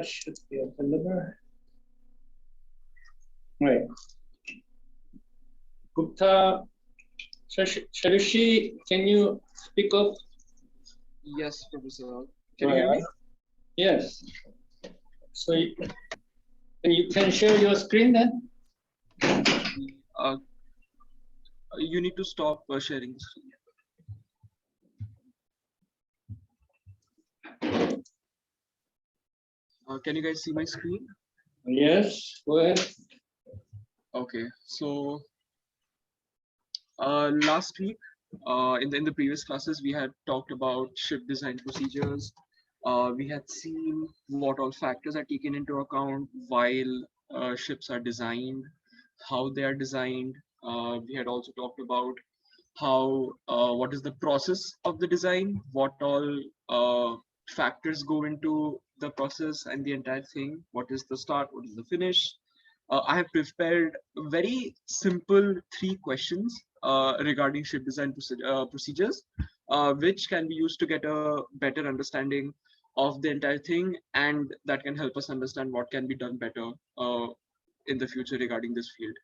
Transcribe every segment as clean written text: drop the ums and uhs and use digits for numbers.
Should be available. Right. Gupta, Sharushi, can you speak up? Yes, Professor. Can you hear me? Yes. So you can share your screen then? Uh, you need to stop sharing the screen. Can you guys see my screen? Yes, go ahead. Okay, so last week in the previous classes we had talked about ship design procedures. We had seen what all factors are taken into account while ships are designed, how they are designed. We had also talked about how what is the process of the design, what all factors go into the process and the entire thing, what is the start, what is the finish. I have prepared very simple 3 questions regarding ship design procedures, which can be used to get a better understanding of the entire thing, and that can help us understand what can be done better in the future regarding this field.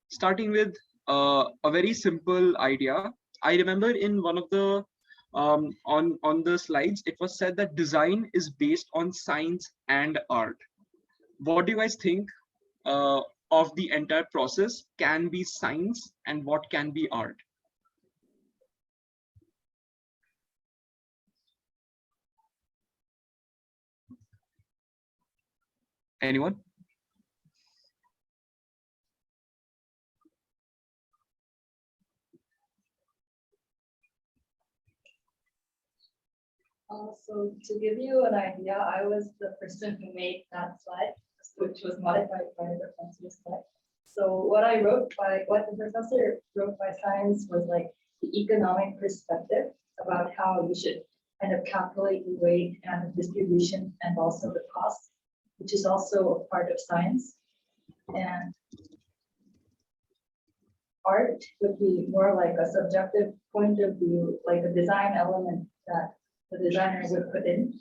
Starting with a very simple idea. I remember in one of the on the slides, it was said that design is based on science and art. What do you guys think of the entire process can be science and what can be art? Anyone? So to give you an idea, I was the person who made that slide, which was modified by the professor's slide. So what the professor wrote by science was like the economic perspective about how you should kind of calculate the weight and the distribution and also the cost, which is also a part of science. And art would be more like a subjective point of view, like a design element that the designer would put in.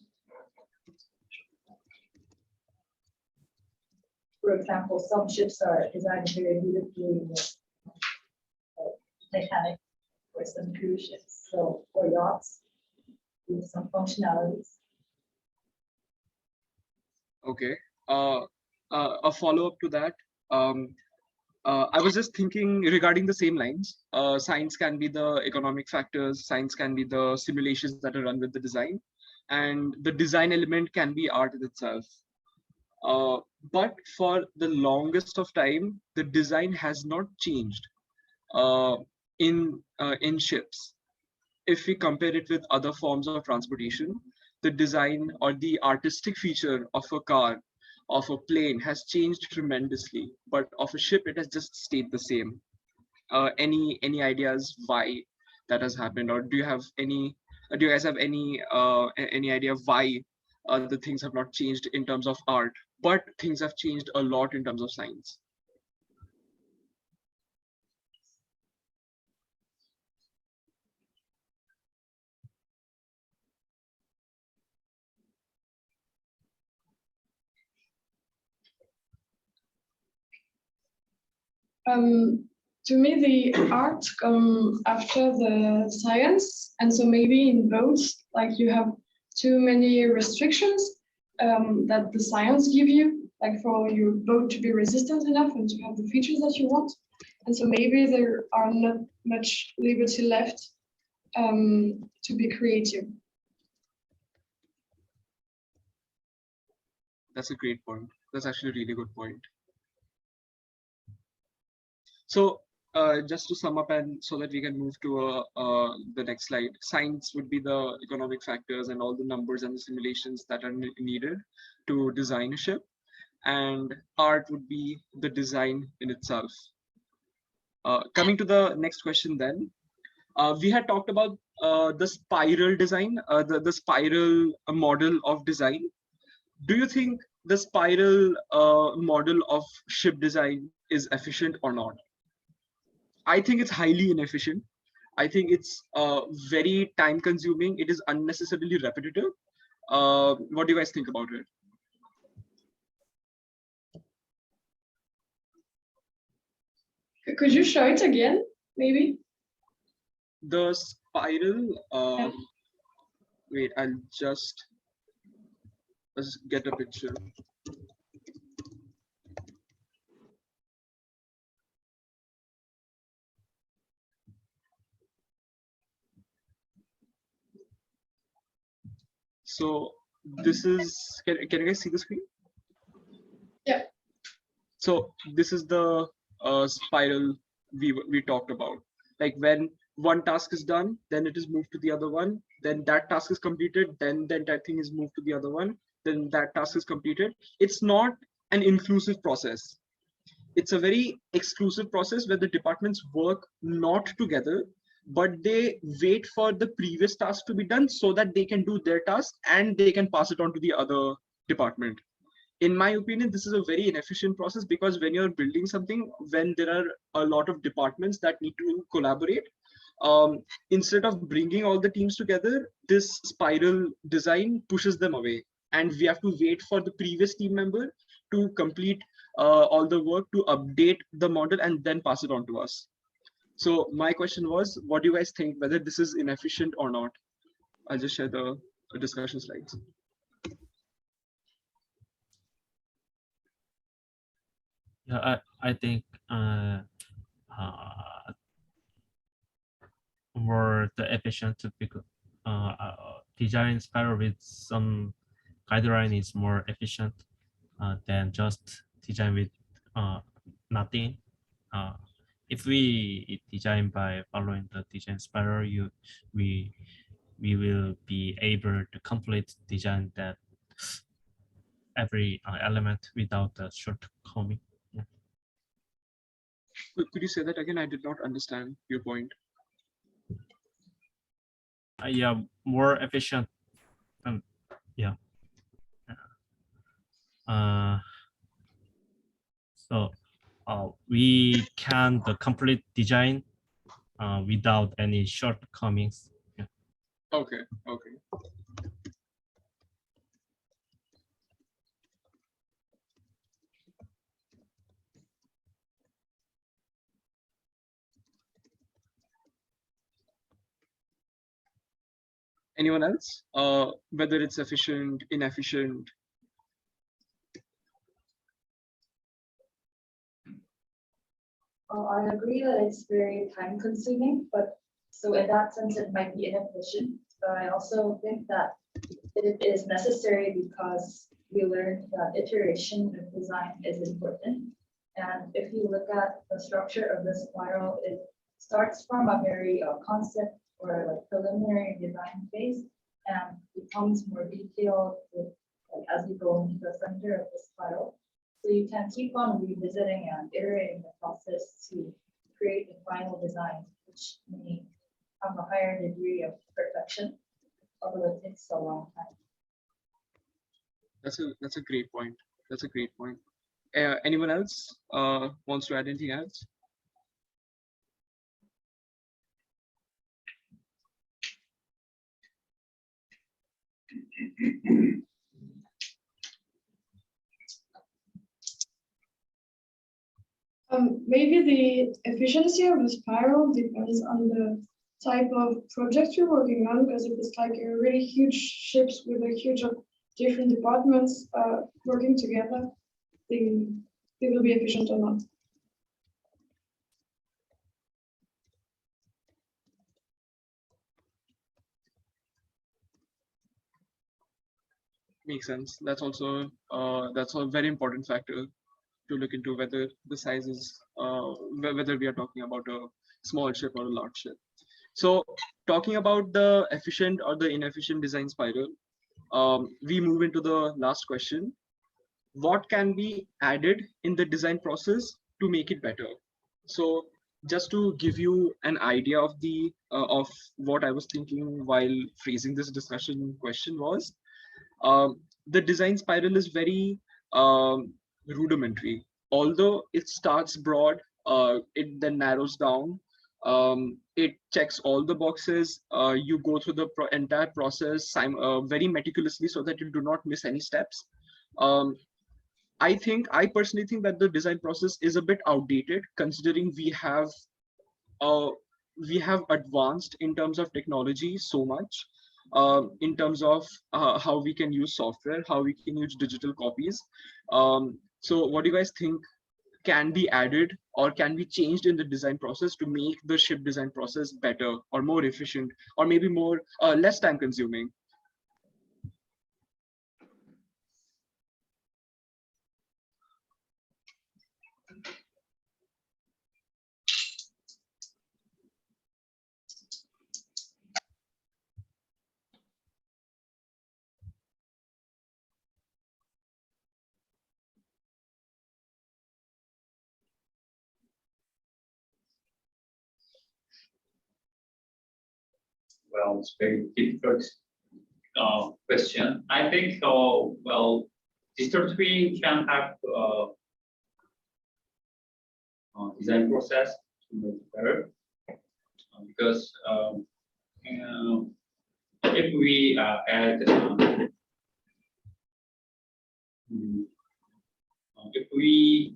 For example, some ships are designed very beautifully with Titanic or some cruise ships, or yachts with some functionalities. Okay. A follow-up to that. I was just thinking regarding the same lines. Science can be the economic factors, science can be the simulations that are run with the design, and the design element can be art in itself. But for the longest of time, the design has not changed in ships. If we compare it with other forms of transportation, the design or the artistic feature of a car, of a plane has changed tremendously, but of a ship, it has just stayed the same. Any ideas why that has happened, or do you have any? Do you guys have any idea why the things have not changed in terms of art, but things have changed a lot in terms of science? To me, the art come after the science, and so maybe in both, like you have too many restrictions that the science give you, like for your boat to be resistant enough and to have the features that you want, and so maybe there are not much liberty left to be creative. That's a great point. That's actually a really good point. So just to sum up, and so that we can move to the next slide, science would be the economic factors and all the numbers and the simulations that are needed to design a ship, and art would be the design in itself. Coming to the next question then, we had talked about the spiral design, the spiral model of design. Do you think the spiral model of ship design is efficient or not? I think it's highly inefficient. I think it's very time consuming. It is unnecessarily repetitive. What do you guys think about it? Could you show it again, maybe? The spiral, wait, I'll just let's get a picture. So this is, can you guys see the screen? Yeah. So this is the spiral we talked about. Like when one task is done, then it is moved to the other one. Then that task is completed. Then that thing is moved to the other one. Then that task is completed. It's not an inclusive process. It's a very exclusive process where the departments work not together, but they wait for the previous task to be done so that they can do their task and they can pass it on to the other department. In my opinion, this is a very inefficient process because when you're building something, when there are a lot of departments that need to collaborate, instead of bringing all the teams together, this spiral design pushes them away. And we have to wait for the previous team member to complete all the work to update the model and then pass it on to us. So my question was, what do you guys think, whether this is inefficient or not? I'll just share the discussion slides. Yeah, I think more the efficient because design spiral with some guideline is more efficient than just design with nothing. If we design by following the design spiral, we will be able to complete design that every element without a shortcoming. Yeah. Could you say that again? I did not understand your point. Yeah, more efficient. Yeah. So we can the complete design without any shortcomings. Yeah. Okay. Anyone else? Whether it's efficient, inefficient? I agree that it's very time consuming, but so in that sense, it might be inefficient. But I also think that it is necessary because we learned that iteration of design is important. And if you look at the structure of the spiral, it starts from a very concept or like preliminary design phase and becomes more detailed with, like, as you go into the center of the spiral. So you can keep on revisiting and iterating the process to create the final design, which may have a higher degree of perfection, although it takes a long time. That's a great point. That's a great point. Anyone else wants to add anything else? Maybe the efficiency of the spiral depends on the type of project you're working on, because if it's like a really huge ships with a huge of different departments working together, they will be efficient or not. Makes sense. That's also a very important factor to look into, whether the size is whether we are talking about a small ship or a large ship. So talking about the efficient or the inefficient design spiral, we move into the last question. What can be added in the design process to make it better? So just to give you an idea of the of what I was thinking while phrasing this discussion question was, the design spiral is very rudimentary. Although it starts broad, it then narrows down. it checks all the boxes. You go through the entire process very meticulously so that you do not miss any steps. I personally think that the design process is a bit outdated, considering uh, we have advanced in terms of technology so much, in terms of how we can use software, how we can use digital copies. So what do you guys think can be added or can be changed in the design process to make the ship design process better or more efficient, or maybe more less time consuming? Well, it's very difficult question. I think, well, digital twin can have design process to make it better because if we add if we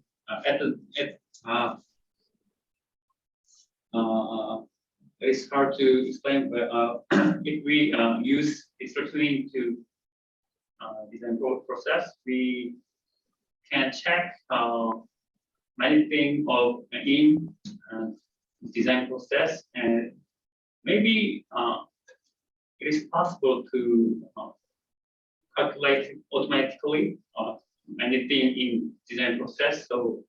it's hard to explain, but if we use digital twin to design process, we can check many things of in design process, and maybe it is possible to calculate automatically anything in design process. So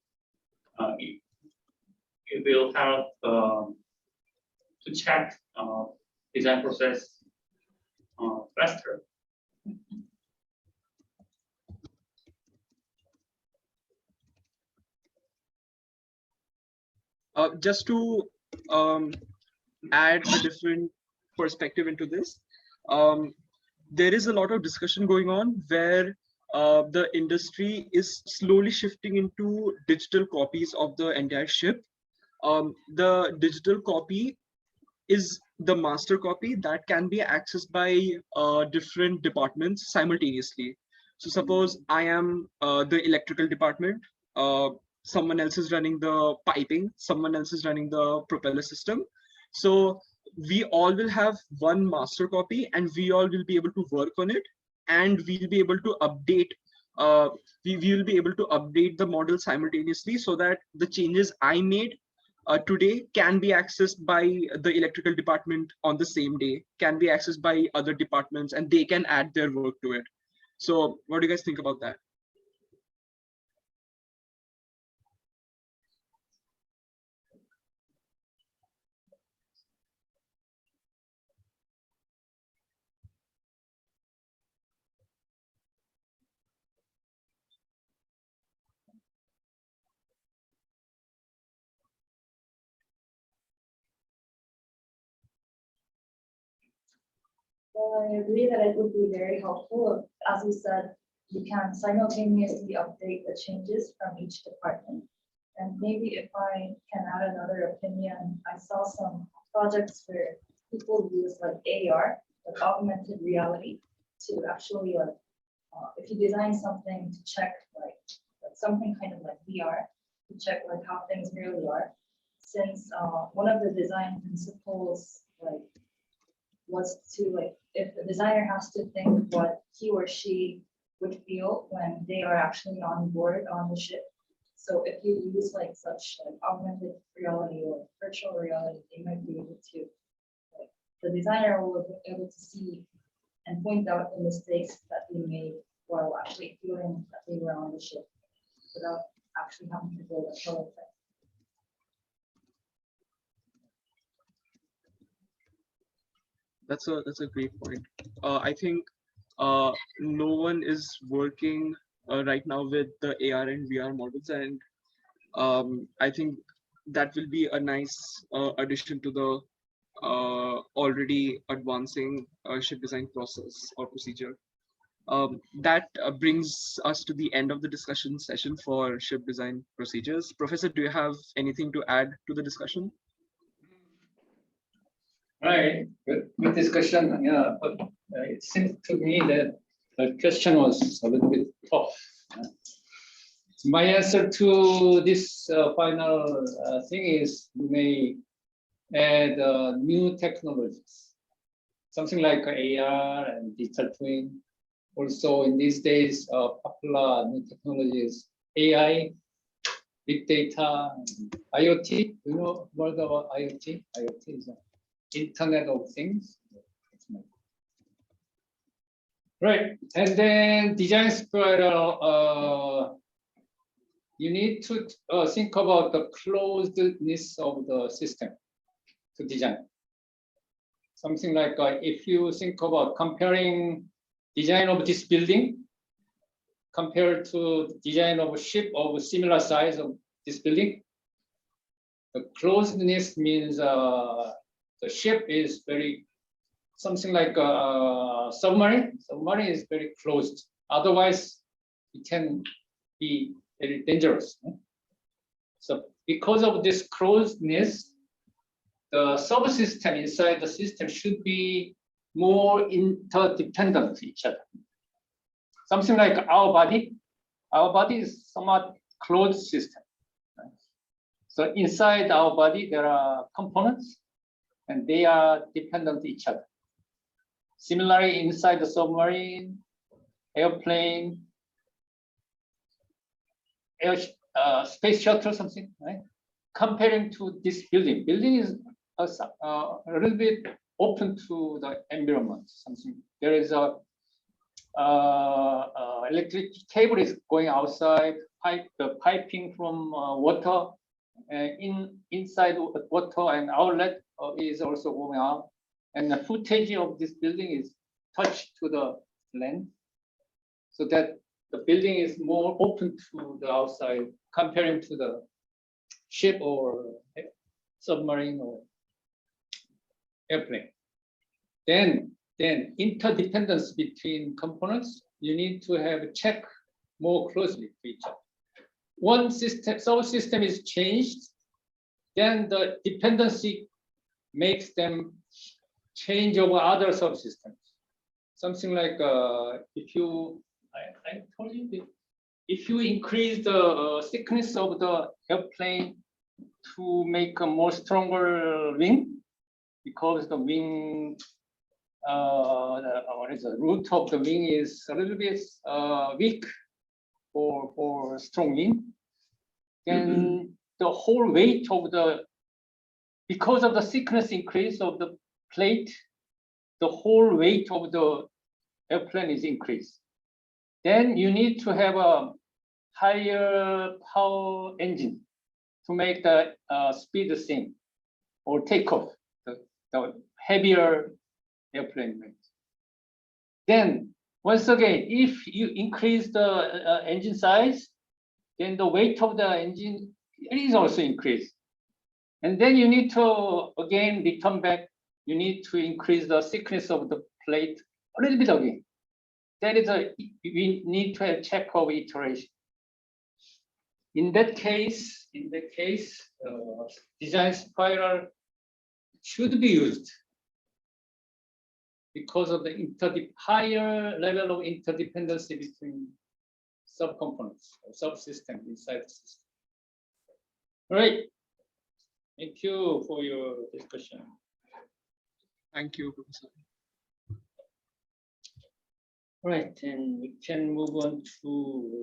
it will help to check design process faster. Just to add a different perspective into this, there is a lot of discussion going on where the industry is slowly shifting into digital copies of the entire ship. The digital copy is the master copy that can be accessed by different departments simultaneously. So suppose I am the electrical department, someone else is running the piping, someone else is running the propeller system. So we all will have one master copy and we all will be able to work on it, and we'll be able to update we will be able to update the model simultaneously so that the changes I made today can be accessed by the electrical department on the same day, can be accessed by other departments, and they can add their work to it. So what do you guys think about that? Well, I agree that it would be very helpful. As you said, you can simultaneously update the changes from each department. And maybe if I can add another opinion, I saw some projects where people use like AR, like augmented reality, to actually like, if you design something to check like something kind of like VR, to check like how things really are. Since one of the design principles like was to like, if the designer has to think what he or she would feel when they are actually on board on the ship. So if you use like such like augmented reality or virtual reality, they might be able to, like, the designer will be able to see and point out the mistakes that they made while actually feeling that they were on the ship without actually having to build a prototype. That's a great point. I think no one is working right now with the AR and VR models, and I think that will be a nice addition to the already advancing ship design process or procedure. That brings us to the end of the discussion session for ship design procedures. Professor, do you have anything to add to the discussion? Right, good discussion. Yeah, but it seems to me that the question was a little bit tough. My answer to this final thing is you may add new technologies, something like AR and digital twin. Also, in these days, popular new technologies, AI, big data, IoT. You know what about IoT? IoT is Internet of Things. Right, and then design spiral. You need to think about the closedness of the system to design. Something like if you think about comparing design of this building compared to design of a ship of similar size of this building, the closedness means the ship is very, something like a submarine. Submarine is very closed. Otherwise, it can be very dangerous. So because of this closedness, the subsystem inside the system should be more interdependent to each other. Something like our body. Our body is somewhat closed system. So inside our body, there are components and they are dependent to each other. Similarly, inside the submarine, airplane, space shuttle, something, right? Comparing to this building, building is a little bit open to the environment. Something there is a electric cable is going outside, the piping from water inside water and outlet is also going out, and the footage of this building is touched to the land, so that the building is more open to the outside comparing to the ship or submarine or airplane. Then interdependence between components, you need to have a check more closely to each other. One system, subsystem is changed, then the dependency makes them change over other subsystems. Something like if you, I told you that if you increase the thickness of the airplane to make a more stronger wing, because the wing, the root of the wing is a little bit weak for strong wing, then the whole weight of the, because of the thickness increase of the plate, the whole weight of the airplane is increased. Then you need to have a higher power engine to make the speed the same or take off the heavier airplane weight. Then once again, if you increase the engine size, then the weight of the engine is also increased. And then you need to again return back. You need to increase the thickness of the plate a little bit again. That is we need to have check of iteration. In that case, design spiral should be used because of the higher level of interdependency between subcomponents or subsystems inside the system. All right. Thank you for your discussion. Thank you, Professor. All right, and we can move on to